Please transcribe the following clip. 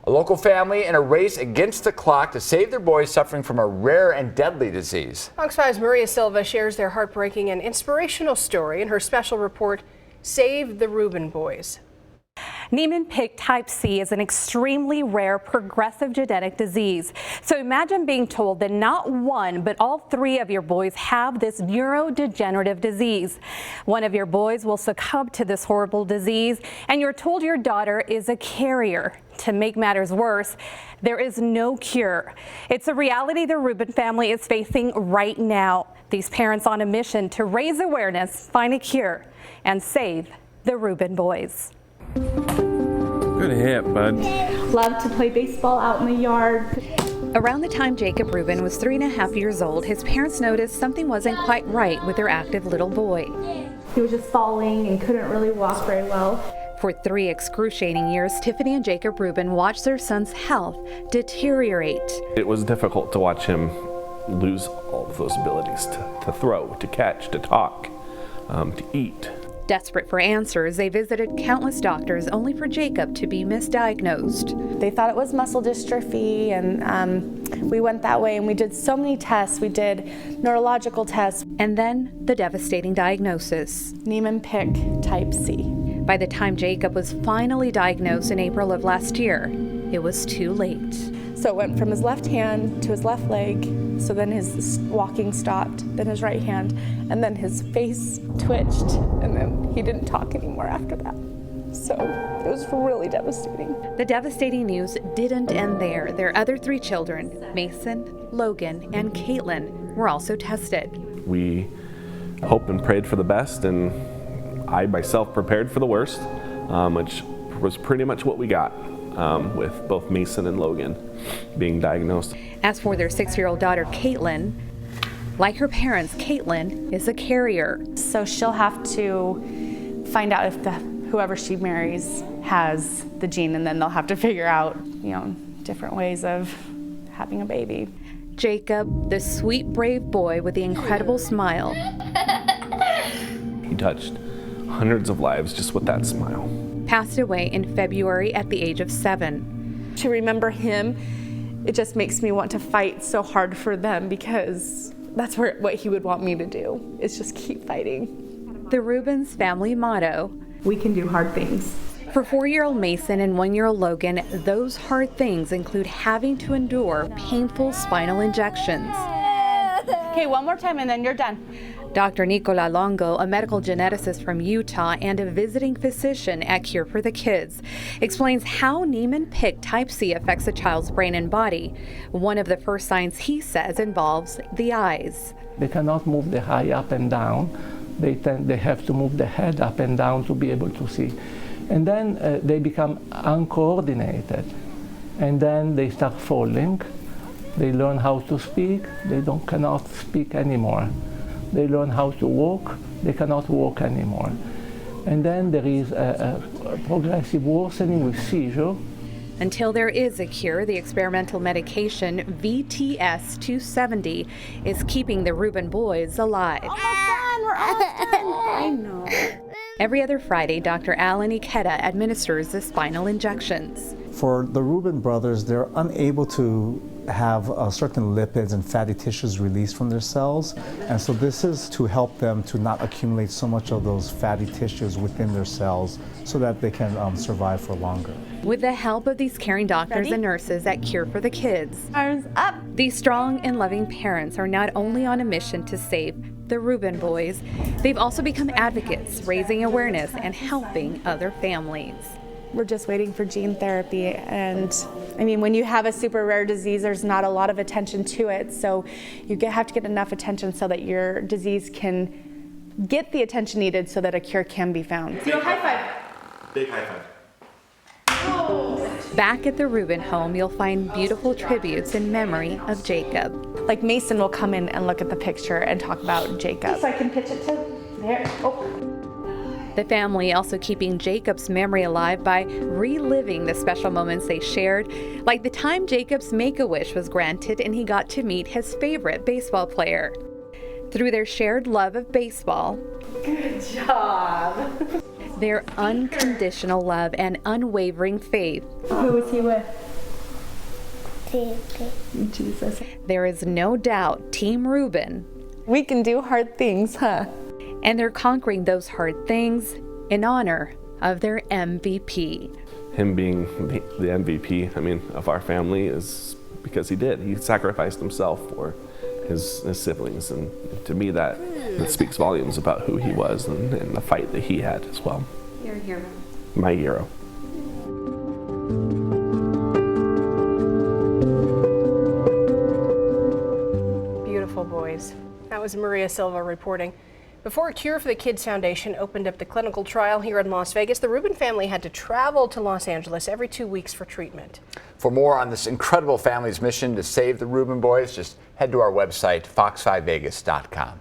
A local family in a race against the clock to save their boys suffering from a rare and deadly disease. Fox 5's Maria Silva shares their heartbreaking and inspirational story in her special report, Save the Rubin Boys. Niemann-Pick type C is an extremely rare progressive genetic disease. So imagine being told that not one, but all 3 of your boys have this neurodegenerative disease. One of your boys will succumb to this horrible disease, and you're told your daughter is a carrier. To make matters worse, there is no cure. It's a reality the Rubin family is facing right now. These parents on a mission to raise awareness, find a cure, and save the Rubin boys. Good hit, bud. Loved to play baseball out in the yard. Around the time Jacob Rubin was 3.5 years old, his parents noticed something wasn't quite right with their active little boy. He was just falling and couldn't really walk very well. For 3 excruciating years, Tiffany and Jacob Rubin watched their son's health deteriorate. It was difficult to watch him lose all of those abilities to throw, to catch, to talk, to eat. Desperate for answers, they visited countless doctors only for Jacob to be misdiagnosed. They thought it was muscle dystrophy, and we went that way and we did so many tests. We did neurological tests. And then the devastating diagnosis. Niemann-Pick type C. By the time Jacob was finally diagnosed in April of last year, it was too late. So it went from his left hand to his left leg, so then his walking stopped, then his right hand, and then his face twitched, and then he didn't talk anymore after that. So it was really devastating. The devastating news didn't end there. Their other 3 children, Mason, Logan, and Caitlin, were also tested. We hoped and prayed for the best, and I myself prepared for the worst, which was pretty much what we got. With both Mason and Logan being diagnosed. As for their 6-year-old daughter, Caitlin, like her parents, Caitlin is a carrier. So she'll have to find out if whoever she marries has the gene, and then they'll have to figure out, different ways of having a baby. Jacob, the sweet, brave boy with the incredible smile. He touched hundreds of lives just with that smile. Passed away in February at the age of 7. To remember him, it just makes me want to fight so hard for them, because that's what he would want me to do, is just keep fighting. The Rubin's family motto, We can do hard things. For 4-year-old Mason and 1-year-old Logan, those hard things include having to endure painful spinal injections. Okay, one more time and then you're done. Dr. Nicola Longo, a medical geneticist from Utah and a visiting physician at Cure for the Kids, explains how Niemann-Pick type C affects a child's brain and body. One of the first signs, he says, involves the eyes. They cannot move the eye up and down. They have to move the head up and down to be able to see. And then they become uncoordinated. And then they start falling. They learn how to speak. They cannot speak anymore. They learn how to walk. They cannot walk anymore. And then there is a progressive worsening with seizure. Until there is a cure, the experimental medication VTS-270 is keeping the Rubin boys alive. Almost done, we're almost done. I know. Every other Friday, Dr. Alan Ikeda administers the spinal injections. For the Rubin brothers, they're unable to have certain lipids and fatty tissues released from their cells, and so this is to help them to not accumulate so much of those fatty tissues within their cells so that they can survive for longer. With the help of these caring doctors and nurses at Cure for the Kids, Arms up. These strong and loving parents are not only on a mission to save the Rubin boys, they've also become advocates, raising awareness and helping other families. We're just waiting for gene therapy, and I mean, when you have a super rare disease, there's not a lot of attention to it, so you have to get enough attention so that your disease can get the attention needed so that a cure can be found. Do a high five. Big high five. Back at the Rubin home, you'll find beautiful tributes in memory of Jacob. Like Mason will come in and look at the picture and talk about Jacob. So I can pitch it to there. Oh. The family also keeping Jacob's memory alive by reliving the special moments they shared, like the time Jacob's Make-A-Wish was granted and he got to meet his favorite baseball player. Through their shared love of baseball, Good job. their unconditional love and unwavering faith, Who was he with? Jesus. There is no doubt Team Reuben, We can do hard things, huh? and they're conquering those hard things in honor of their MVP. Him being the MVP, I mean, of our family is because he did. He sacrificed himself for his siblings, and to me that speaks volumes about who he was and the fight that he had as well. Your hero. My hero. Beautiful boys. That was Maria Silva reporting. Before Cure for the Kids Foundation opened up the clinical trial here in Las Vegas, the Rubin family had to travel to Los Angeles every 2 weeks for treatment. For more on this incredible family's mission to save the Rubin boys, just head to our website, fox5vegas.com.